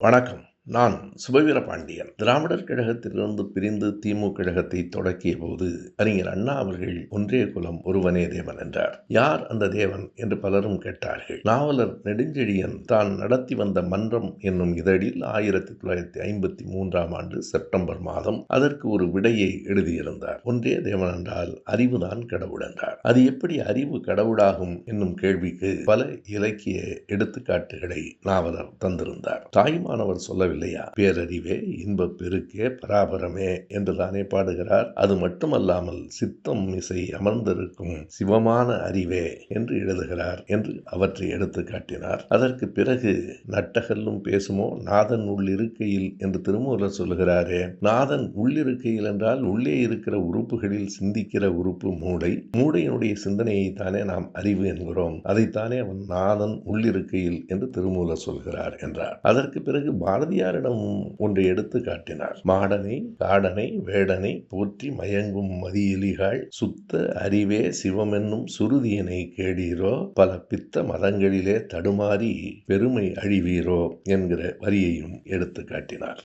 வணக்கம். நான் சுபவீர பாண்டியன். திராவிடர் கழகத்திலிருந்து பிரிந்து திமுக கழகத்தை தொடக்கிய போது அறிஞர் அண்ணா அவர்கள் ஒன்றே குலம் ஒருவனே தேவன் என்றார். யார் அந்த தேவன் என்று பலரும் கேட்டார்கள். நாவலர் நெடுஞ்செழியன் தான் நடத்தி வந்த மன்றம் என்னும் இதழில் 1953 செப்டம்பர் மாதம் அதற்கு ஒரு விடையை எழுதியிருந்தார். ஒன்றே தேவன் என்றால் அறிவுதான் கடவுள் என்றார். அது எப்படி அறிவு கடவுளாகும் என்னும் கேள்விக்கு பல இலக்கிய எடுத்துக்காட்டுகளை நாவலர் தந்திருந்தார். தாய்மானவர் சொல்லவில்லையா, பேரறிவே இன்பப் பெருக்கே பராபரமே என்று தானே பாடுகிறார். அது மட்டுமல்லாமல் சித்தம் இசை அமர்ந்திருக்கும் சிவமான அறிவே என்று எழுதுகிறார் என்று அவற்றை எடுத்து காட்டினார். அதற்கு பிறகு நட்டகல்லும் பேசுமோ நாதன் உள்ளிருக்கையில் என்று திருமூலர் சொல்லுகிறாரே, நாதன் உள்ளிருக்கையில் என்றால் உள்ளே இருக்கிற உறுப்புகளில் சிந்திக்கிற உறுப்பு மூளை. மூளையினுடைய சிந்தனையை தானே நாம் அறிவு என்கிறோம். அதைத்தானே அவன் நாதன் உள்ளிருக்கையில் என்று திருமூலர் சொல்கிறார் என்றார். அதற்கு பிறகு பாரதியாரிடம் ஒன்றை எடுத்து காட்டினார். மாடனை காடனை வேடனை போற்றி மயங்கும் மதியெலிகாள் சுத்த அறிவே சிவமென்னும் சுருதியினை கேடீரோ பல பித்த மதங்களிலே தடுமாறி பெருமை அழிவீரோ என்கிற வரியையும் எடுத்து காட்டினார்.